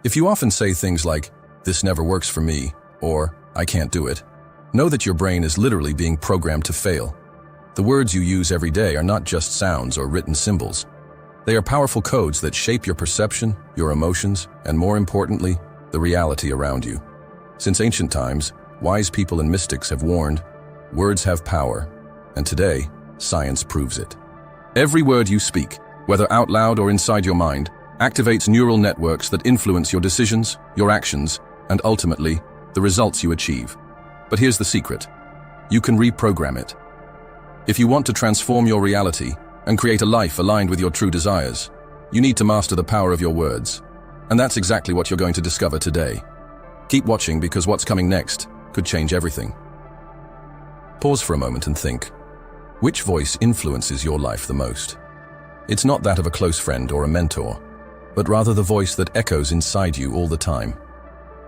If you often say things like, "This never works for me," or "I can't do it," know that your brain is literally being programmed to fail. The words you use every day are not just sounds or written symbols. They are powerful codes that shape your perception, your emotions, and more importantly, the reality around you. Since ancient times, wise people and mystics have warned, words have power, and today, science proves it. Every word you speak, whether out loud or inside your mind, activates neural networks that influence your decisions, your actions, and ultimately, the results you achieve. But here's the secret. You can reprogram it. If you want to transform your reality and create a life aligned with your true desires, you need to master the power of your words. And that's exactly what you're going to discover today. Keep watching because what's coming next could change everything. Pause for a moment and think. Which voice influences your life the most? It's not that of a close friend or a mentor, but rather the voice that echoes inside you all the time.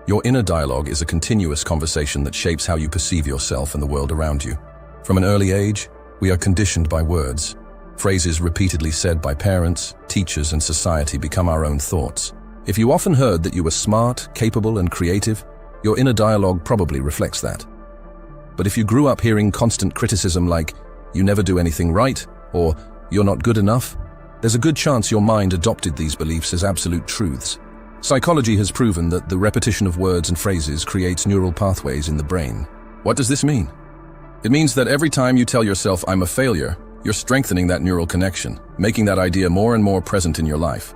Your inner dialogue is a continuous conversation that shapes how you perceive yourself and the world around you. From an early age, we are conditioned by words. Phrases repeatedly said by parents, teachers, and society become our own thoughts. If you often heard that you were smart, capable, and creative, your inner dialogue probably reflects that. But if you grew up hearing constant criticism like, "You never do anything right," or "You're not good enough," there's a good chance your mind adopted these beliefs as absolute truths. Psychology has proven that the repetition of words and phrases creates neural pathways in the brain. What does this mean? It means that every time you tell yourself, "I'm a failure," you're strengthening that neural connection, making that idea more and more present in your life.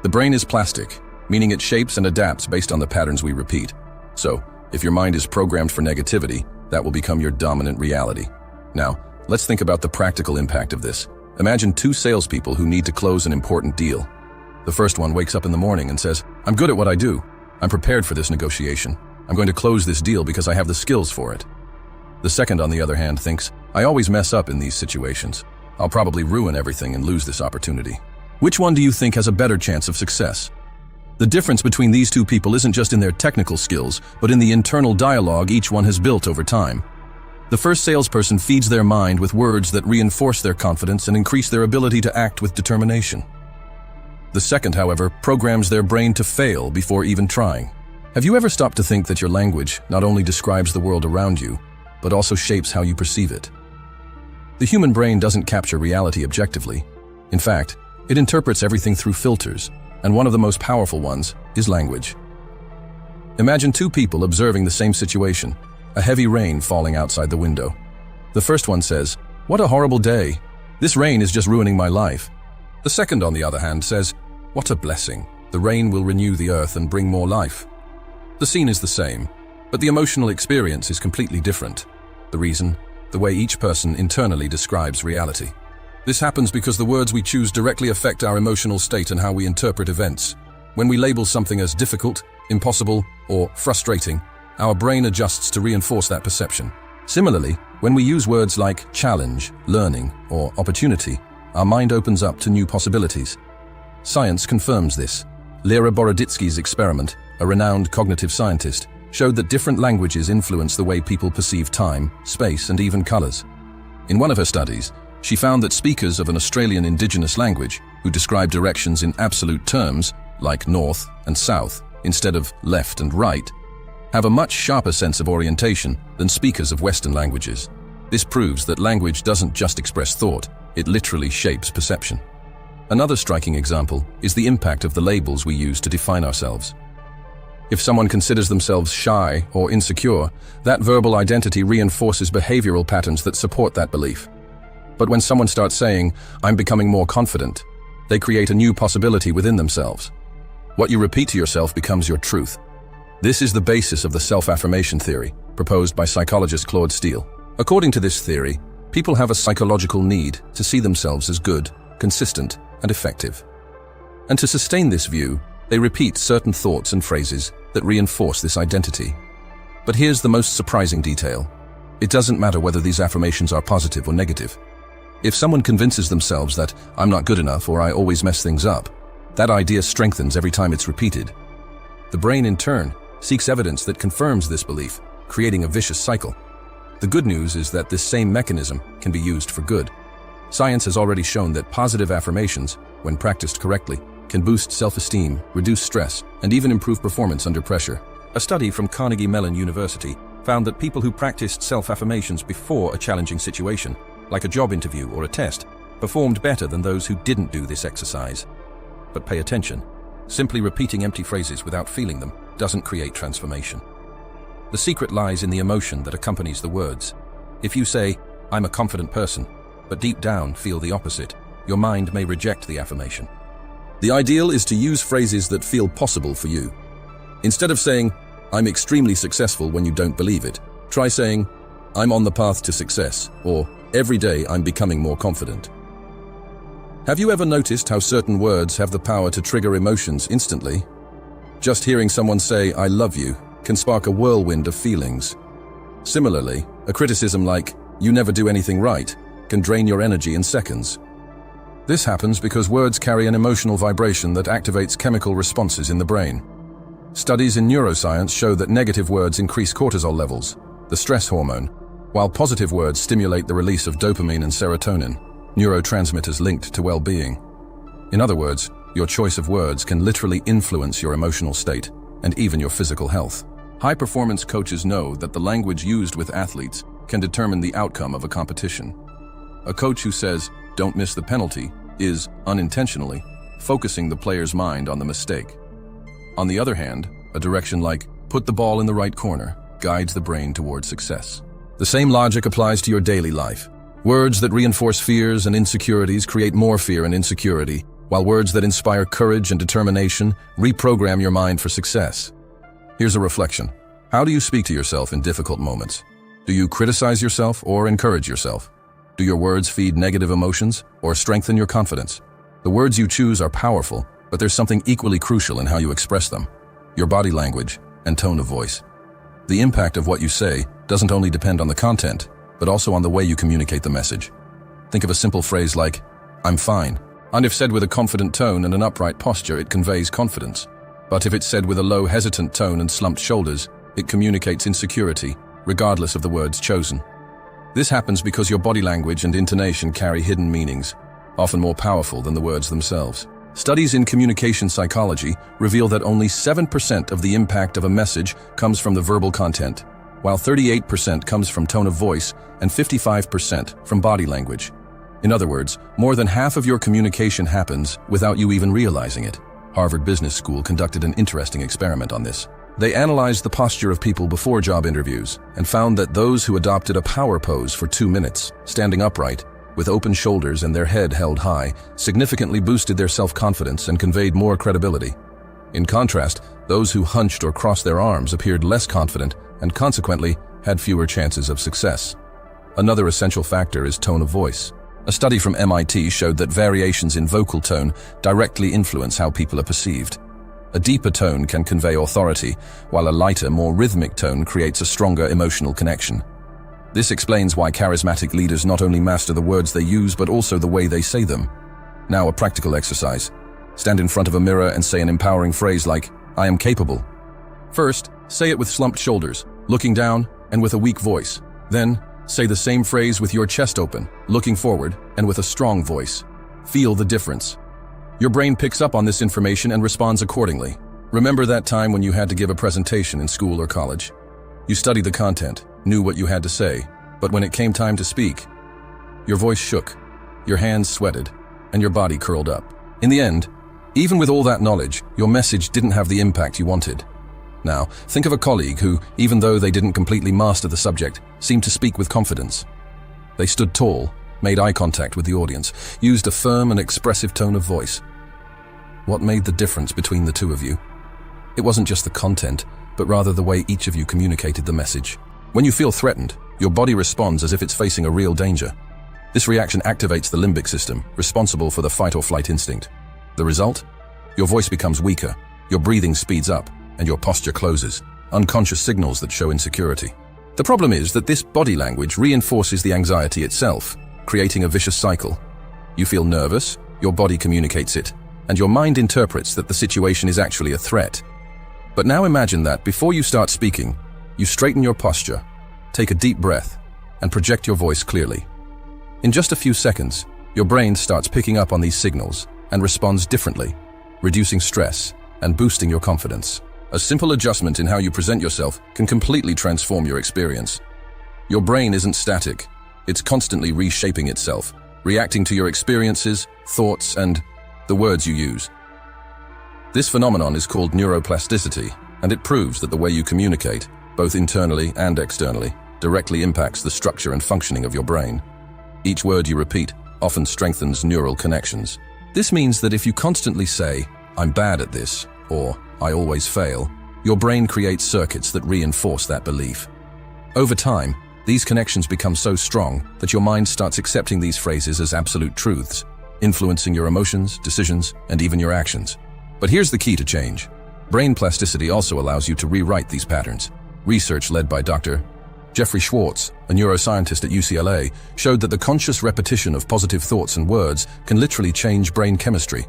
The brain is plastic, meaning it shapes and adapts based on the patterns we repeat. So, if your mind is programmed for negativity, that will become your dominant reality. Now, let's think about the practical impact of this. Imagine two salespeople who need to close an important deal. The first one wakes up in the morning and says, "I'm good at what I do. I'm prepared for this negotiation. I'm going to close this deal because I have the skills for it." The second, on the other hand, thinks, "I always mess up in these situations. I'll probably ruin everything and lose this opportunity." Which one do you think has a better chance of success? The difference between these two people isn't just in their technical skills, but in the internal dialogue each one has built over time. The first salesperson feeds their mind with words that reinforce their confidence and increase their ability to act with determination. The second, however, programs their brain to fail before even trying. Have you ever stopped to think that your language not only describes the world around you, but also shapes how you perceive it? The human brain doesn't capture reality objectively. In fact, it interprets everything through filters, and one of the most powerful ones is language. Imagine two people observing the same situation, a heavy rain falling outside the window. The first one says, "What a horrible day. This rain is just ruining my life." The second, on the other hand, says, "What a blessing. The rain will renew the earth and bring more life." The scene is the same, but the emotional experience is completely different. The reason? The way each person internally describes reality. This happens because the words we choose directly affect our emotional state and how we interpret events. When we label something as difficult, impossible, or frustrating, our brain adjusts to reinforce that perception. Similarly, when we use words like challenge, learning, or opportunity, our mind opens up to new possibilities. Science confirms this. Lera Boroditsky's experiment, a renowned cognitive scientist, showed that different languages influence the way people perceive time, space, and even colors. In one of her studies, she found that speakers of an Australian indigenous language, who describe directions in absolute terms, like north and south, instead of left and right, have a much sharper sense of orientation than speakers of Western languages. This proves that language doesn't just express thought, it literally shapes perception. Another striking example is the impact of the labels we use to define ourselves. If someone considers themselves shy or insecure, that verbal identity reinforces behavioral patterns that support that belief. But when someone starts saying, "I'm becoming more confident," they create a new possibility within themselves. What you repeat to yourself becomes your truth. This is the basis of the self-affirmation theory, proposed by psychologist Claude Steele. According to this theory, people have a psychological need to see themselves as good, consistent, and effective. And to sustain this view, they repeat certain thoughts and phrases that reinforce this identity. But here's the most surprising detail. It doesn't matter whether these affirmations are positive or negative. If someone convinces themselves that "I'm not good enough" or "I always mess things up," that idea strengthens every time it's repeated. The brain, in turn, seeks evidence that confirms this belief, creating a vicious cycle. The good news is that this same mechanism can be used for good. Science has already shown that positive affirmations, when practiced correctly, can boost self-esteem, reduce stress, and even improve performance under pressure. A study from Carnegie Mellon University found that people who practiced self-affirmations before a challenging situation, like a job interview or a test, performed better than those who didn't do this exercise. But pay attention. Simply repeating empty phrases without feeling them doesn't create transformation. The secret lies in the emotion that accompanies the words. If you say, "I'm a confident person," but deep down feel the opposite, your mind may reject the affirmation. The ideal is to use phrases that feel possible for you. Instead of saying, "I'm extremely successful," when you don't believe it, try saying, "I'm on the path to success," or "Every day I'm becoming more confident." Have you ever noticed how certain words have the power to trigger emotions instantly? Just hearing someone say, "I love you," can spark a whirlwind of feelings. Similarly, a criticism like, "You never do anything right," can drain your energy in seconds. This happens because words carry an emotional vibration that activates chemical responses in the brain. Studies in neuroscience show that negative words increase cortisol levels, the stress hormone, while positive words stimulate the release of dopamine and serotonin, neurotransmitters linked to well-being. In other words, your choice of words can literally influence your emotional state and even your physical health. High-performance coaches know that the language used with athletes can determine the outcome of a competition. A coach who says, "Don't miss the penalty," is, unintentionally, focusing the player's mind on the mistake. On the other hand, a direction like, "Put the ball in the right corner," guides the brain towards success. The same logic applies to your daily life. Words that reinforce fears and insecurities create more fear and insecurity, while words that inspire courage and determination reprogram your mind for success. Here's a reflection. How do you speak to yourself in difficult moments? Do you criticize yourself or encourage yourself? Do your words feed negative emotions or strengthen your confidence? The words you choose are powerful, but there's something equally crucial in how you express them: your body language and tone of voice. The impact of what you say doesn't only depend on the content, but also on the way you communicate the message. Think of a simple phrase like, "I'm fine," and if said with a confident tone and an upright posture, it conveys confidence. But if it's said with a low, hesitant tone and slumped shoulders, it communicates insecurity, regardless of the words chosen. This happens because your body language and intonation carry hidden meanings, often more powerful than the words themselves. Studies in communication psychology reveal that only 7% of the impact of a message comes from the verbal content, while 38% comes from tone of voice and 55% from body language. In other words, more than half of your communication happens without you even realizing it. Harvard Business School conducted an interesting experiment on this. They analyzed the posture of people before job interviews and found that those who adopted a power pose for 2 minutes, standing upright, with open shoulders and their head held high, significantly boosted their self-confidence and conveyed more credibility. In contrast, those who hunched or crossed their arms appeared less confident and consequently had fewer chances of success. Another essential factor is tone of voice. A study from MIT showed that variations in vocal tone directly influence how people are perceived. A deeper tone can convey authority, while a lighter, more rhythmic tone creates a stronger emotional connection. This explains why charismatic leaders not only master the words they use, but also the way they say them. Now, a practical exercise. Stand in front of a mirror and say an empowering phrase like, "I am capable." First, say it with slumped shoulders, looking down, and with a weak voice. Then, say the same phrase with your chest open, looking forward, and with a strong voice. Feel the difference. Your brain picks up on this information and responds accordingly. Remember that time when you had to give a presentation in school or college? You studied the content, knew what you had to say, but when it came time to speak, your voice shook, your hands sweated, and your body curled up. In the end, even with all that knowledge, your message didn't have the impact you wanted. Now, think of a colleague who, even though they didn't completely master the subject, seemed to speak with confidence. They stood tall, made eye contact with the audience, used a firm and expressive tone of voice. What made the difference between the two of you? It wasn't just the content, but rather the way each of you communicated the message. When you feel threatened, your body responds as if it's facing a real danger. This reaction activates the limbic system, responsible for the fight or flight instinct. The result? Your voice becomes weaker, your breathing speeds up, and your posture closes, unconscious signals that show insecurity. The problem is that this body language reinforces the anxiety itself, creating a vicious cycle. You feel nervous, your body communicates it, and your mind interprets that the situation is actually a threat. But now imagine that before you start speaking, you straighten your posture, take a deep breath, and project your voice clearly. In just a few seconds, your brain starts picking up on these signals and responds differently. reducing stress, and boosting your confidence. A simple adjustment in how you present yourself can completely transform your experience. Your brain isn't static. It's constantly reshaping itself, reacting to your experiences, thoughts, and the words you use. This phenomenon is called neuroplasticity, and it proves that the way you communicate, both internally and externally, directly impacts the structure and functioning of your brain. Each word you repeat often strengthens neural connections. This means that if you constantly say, "I'm bad at this," or "I always fail," your brain creates circuits that reinforce that belief. Over time, these connections become so strong that your mind starts accepting these phrases as absolute truths, influencing your emotions, decisions, and even your actions. But here's the key to change. Brain plasticity also allows you to rewrite these patterns. Research led by Dr. Jeffrey Schwartz, a neuroscientist at UCLA, showed that the conscious repetition of positive thoughts and words can literally change brain chemistry.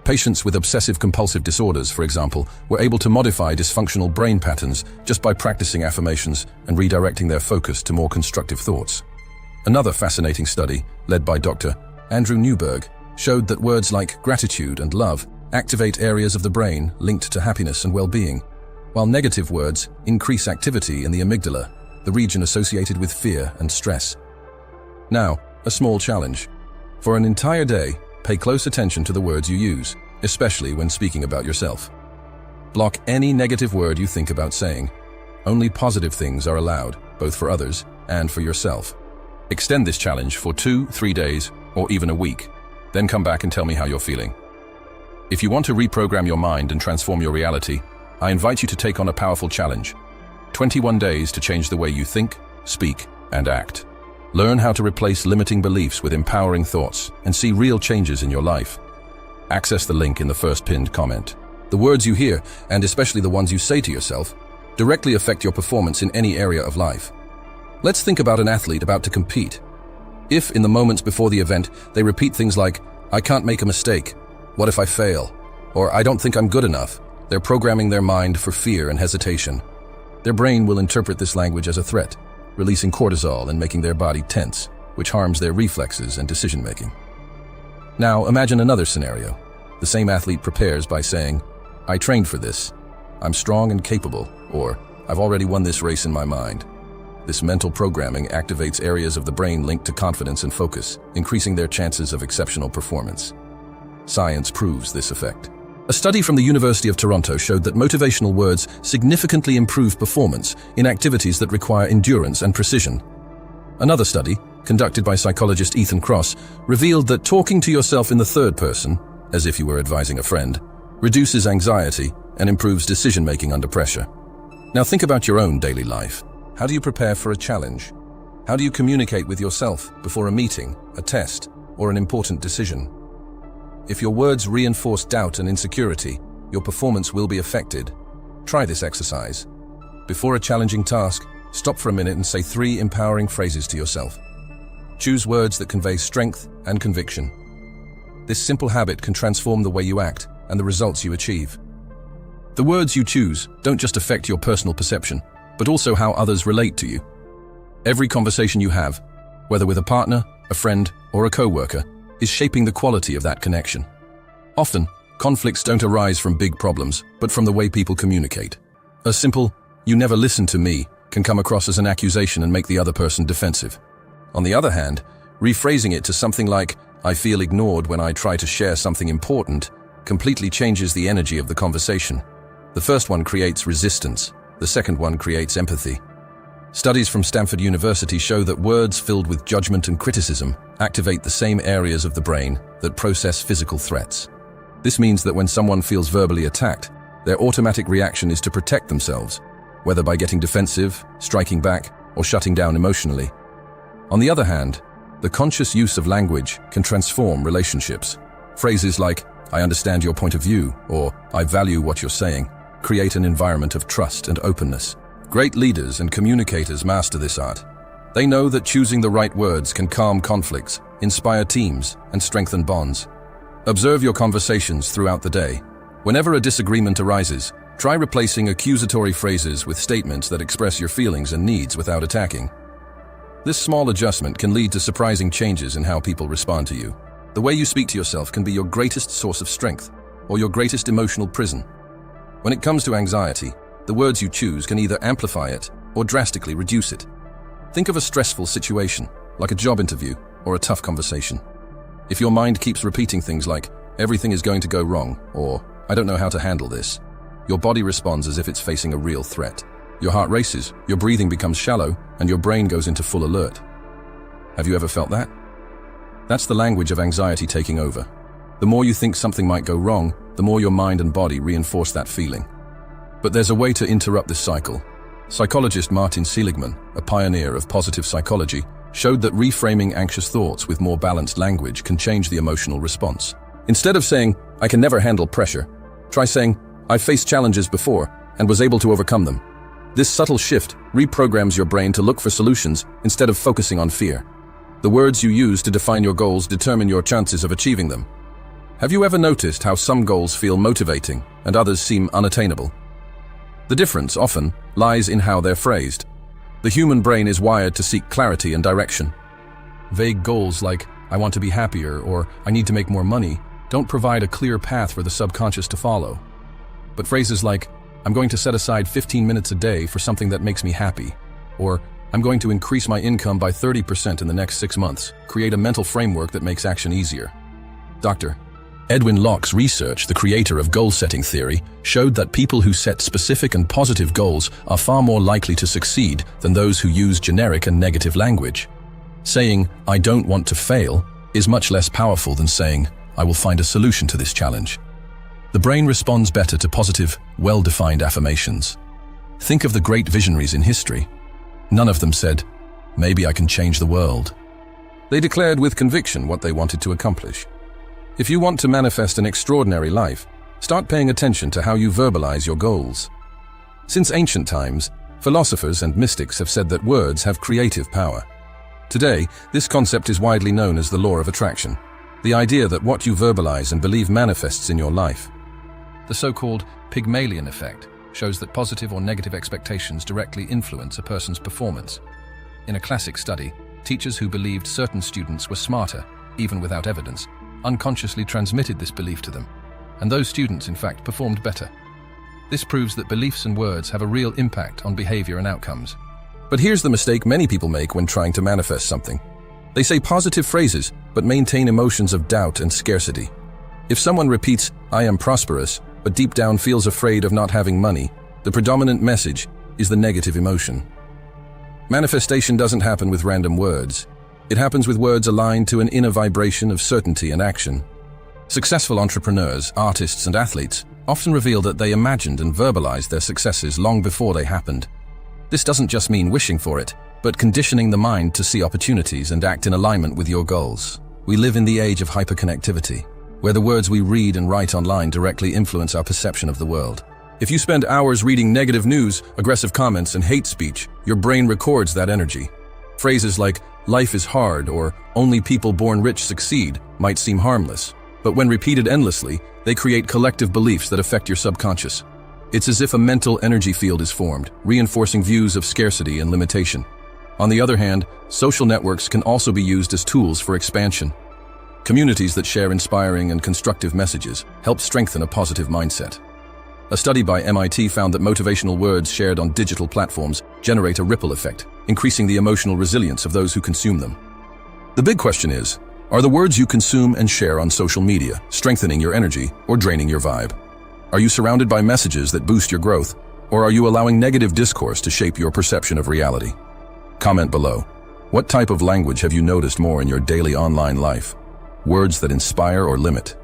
Patients with obsessive-compulsive disorders, for example, were able to modify dysfunctional brain patterns just by practicing affirmations and redirecting their focus to more constructive thoughts. Another fascinating study, led by Dr. Andrew Newberg, showed that words like gratitude and love activate areas of the brain linked to happiness and well-being, while negative words increase activity in the amygdala, the region associated with fear and stress. Now, a small challenge. For an entire day, pay close attention to the words you use, especially when speaking about yourself. Block any negative word you think about saying. Only positive things are allowed, both for others and for yourself. Extend this challenge for 2-3 days, or even a week. Then come back and tell me how you're feeling. If you want to reprogram your mind and transform your reality, I invite you to take on a powerful challenge. 21 days to change the way you think, speak, and act. Learn how to replace limiting beliefs with empowering thoughts and see real changes in your life. Access the link in the first pinned comment. The words you hear, and especially the ones you say to yourself, directly affect your performance in any area of life. Let's think about an athlete about to compete. If, in the moments before the event, they repeat things like, "I can't make a mistake," "What if I fail?" or "I don't think I'm good enough," they're programming their mind for fear and hesitation. Their brain will interpret this language as a threat, releasing cortisol and making their body tense, which harms their reflexes and decision-making. Now, imagine another scenario. The same athlete prepares by saying, "I trained for this," "I'm strong and capable," or "I've already won this race in my mind." This mental programming activates areas of the brain linked to confidence and focus, increasing their chances of exceptional performance. Science proves this effect. A study from the University of Toronto showed that motivational words significantly improve performance in activities that require endurance and precision. Another study, conducted by psychologist Ethan Kross, revealed that talking to yourself in the third person, as if you were advising a friend, reduces anxiety and improves decision-making under pressure. Now think about your own daily life. How do you prepare for a challenge? How do you communicate with yourself before a meeting, a test, or an important decision? If your words reinforce doubt and insecurity, your performance will be affected. Try this exercise. Before a challenging task, stop for a minute and say 3 empowering phrases to yourself. Choose words that convey strength and conviction. This simple habit can transform the way you act and the results you achieve. The words you choose don't just affect your personal perception, but also how others relate to you. Every conversation you have, whether with a partner, a friend, or a coworker, is shaping the quality of that connection. Often, conflicts don't arise from big problems, but from the way people communicate. A simple, "You never listen to me," can come across as an accusation and make the other person defensive. On the other hand, rephrasing it to something like, "I feel ignored when I try to share something important," completely changes the energy of the conversation. The first one creates resistance, the second one creates empathy. Studies from Stanford University show that words filled with judgment and criticism activate the same areas of the brain that process physical threats. This means that when someone feels verbally attacked, their automatic reaction is to protect themselves, whether by getting defensive, striking back, or shutting down emotionally. On the other hand, the conscious use of language can transform relationships. Phrases like, "I understand your point of view," or "I value what you're saying," create an environment of trust and openness. Great leaders and communicators master this art. They know that choosing the right words can calm conflicts, inspire teams, and strengthen bonds. Observe your conversations throughout the day. Whenever a disagreement arises, try replacing accusatory phrases with statements that express your feelings and needs without attacking. This small adjustment can lead to surprising changes in how people respond to you. The way you speak to yourself can be your greatest source of strength, or your greatest emotional prison. When it comes to anxiety, the words you choose can either amplify it or drastically reduce it. Think of a stressful situation, like a job interview or a tough conversation. If your mind keeps repeating things like, everything is going to go wrong, or I don't know how to handle this, your body responds as if it's facing a real threat. Your heart races, your breathing becomes shallow, and your brain goes into full alert. Have you ever felt that? That's the language of anxiety taking over. The more you think something might go wrong, the more your mind and body reinforce that feeling. But there's a way to interrupt this cycle. Psychologist Martin Seligman, a pioneer of positive psychology, showed that reframing anxious thoughts with more balanced language can change the emotional response. Instead of saying, I can never handle pressure, try saying, I've faced challenges before and was able to overcome them. This subtle shift reprograms your brain to look for solutions instead of focusing on fear. The words you use to define your goals determine your chances of achieving them. Have you ever noticed how some goals feel motivating and others seem unattainable? The difference often lies in how they're phrased. The human brain is wired to seek clarity and direction. Vague goals like, I want to be happier or I need to make more money, don't provide a clear path for the subconscious to follow. But phrases like, I'm going to set aside 15 minutes a day for something that makes me happy, or I'm going to increase my income by 30% in the next 6 months, create a mental framework that makes action easier. Dr. Edwin Locke's research, the creator of goal-setting theory, showed that people who set specific and positive goals are far more likely to succeed than those who use generic and negative language. Saying, I don't want to fail, is much less powerful than saying, I will find a solution to this challenge. The brain responds better to positive, well-defined affirmations. Think of the great visionaries in history. None of them said, maybe I can change the world. They declared with conviction what they wanted to accomplish. If you want to manifest an extraordinary life, start paying attention to how you verbalize your goals. Since ancient times, philosophers and mystics have said that words have creative power. Today, this concept is widely known as the law of attraction, the idea that what you verbalize and believe manifests in your life. The so-called Pygmalion effect shows that positive or negative expectations directly influence a person's performance. In a classic study, teachers who believed certain students were smarter, even without evidence, unconsciously transmitted this belief to them, and those students in fact performed better. This proves that beliefs and words have a real impact on behavior and outcomes. But here's the mistake many people make when trying to manifest something. They say positive phrases, but maintain emotions of doubt and scarcity. If someone repeats, I am prosperous, but deep down feels afraid of not having money, the predominant message is the negative emotion. Manifestation doesn't happen with random words. It happens with words aligned to an inner vibration of certainty and action. Successful entrepreneurs, artists, and athletes often reveal that they imagined and verbalized their successes long before they happened. This doesn't just mean wishing for it, but conditioning the mind to see opportunities and act in alignment with your goals. We live in the age of hyperconnectivity, where the words we read and write online directly influence our perception of the world. If you spend hours reading negative news, aggressive comments, and hate speech, your brain records that energy. Phrases like, life is hard, or only people born rich succeed might seem harmless, but when repeated endlessly, they create collective beliefs that affect your subconscious. It's as if a mental energy field is formed, reinforcing views of scarcity and limitation. On the other hand, social networks can also be used as tools for expansion. Communities that share inspiring and constructive messages help strengthen a positive mindset. A study by MIT found that motivational words shared on digital platforms generate a ripple effect, increasing the emotional resilience of those who consume them. The big question is, are the words you consume and share on social media strengthening your energy or draining your vibe? Are you surrounded by messages that boost your growth, or are you allowing negative discourse to shape your perception of reality? Comment below. What type of language have you noticed more in your daily online life? Words that inspire or limit?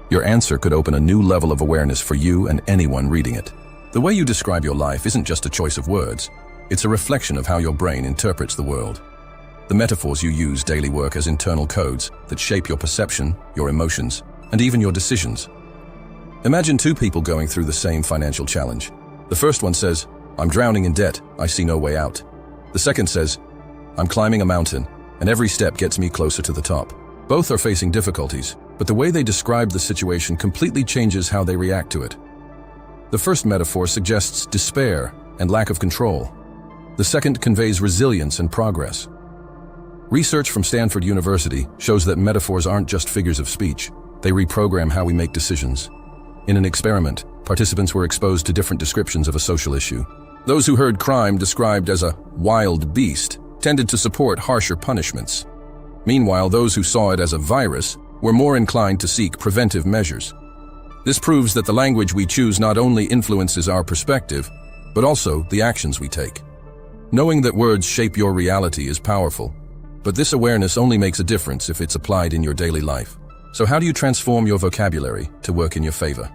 Your answer could open a new level of awareness for you and anyone reading it. The way you describe your life isn't just a choice of words. It's a reflection of how your brain interprets the world. The metaphors you use daily work as internal codes that shape your perception, your emotions, and even your decisions. Imagine two people going through the same financial challenge. The first one says, I'm drowning in debt, I see no way out. The second says, I'm climbing a mountain, and every step gets me closer to the top. Both are facing difficulties, but the way they describe the situation completely changes how they react to it. The first metaphor suggests despair and lack of control. The second conveys resilience and progress. Research from Stanford University shows that metaphors aren't just figures of speech. They reprogram how we make decisions. In an experiment, participants were exposed to different descriptions of a social issue. Those who heard crime described as a wild beast tended to support harsher punishments. Meanwhile, those who saw it as a virus were more inclined to seek preventive measures. This proves that the language we choose not only influences our perspective, but also the actions we take. Knowing that words shape your reality is powerful, but this awareness only makes a difference if it's applied in your daily life. So how do you transform your vocabulary to work in your favor?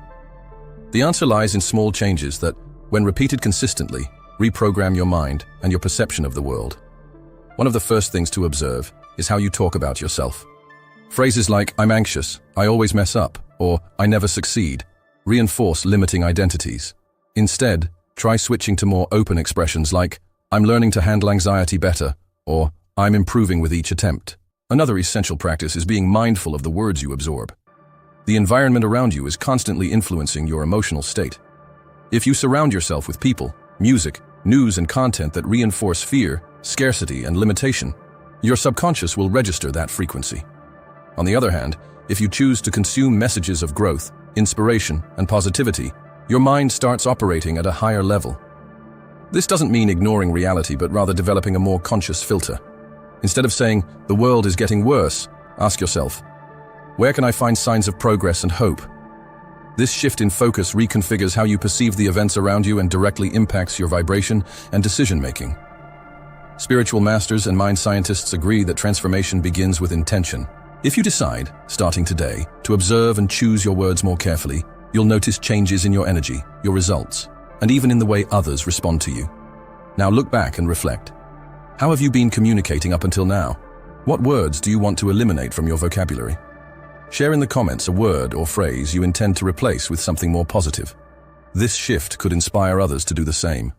The answer lies in small changes that, when repeated consistently, reprogram your mind and your perception of the world. One of the first things to observe is how you talk about yourself. Phrases like, "I'm anxious," "I always mess up," or "I never succeed," reinforce limiting identities. Instead, try switching to more open expressions like, "I'm learning to handle anxiety better," or "I'm improving with each attempt." Another essential practice is being mindful of the words you absorb. The environment around you is constantly influencing your emotional state. If you surround yourself with people, music, news, and content that reinforce fear, scarcity, and limitation, your subconscious will register that frequency. On the other hand, if you choose to consume messages of growth, inspiration, and positivity, your mind starts operating at a higher level. This doesn't mean ignoring reality, but rather developing a more conscious filter. Instead of saying, "The world is getting worse," ask yourself, "Where can I find signs of progress and hope?" This shift in focus reconfigures how you perceive the events around you and directly impacts your vibration and decision-making. Spiritual masters and mind scientists agree that transformation begins with intention. If you decide, starting today, to observe and choose your words more carefully, you'll notice changes in your energy, your results, and even in the way others respond to you. Now look back and reflect. How have you been communicating up until now? What words do you want to eliminate from your vocabulary? Share in the comments a word or phrase you intend to replace with something more positive. This shift could inspire others to do the same.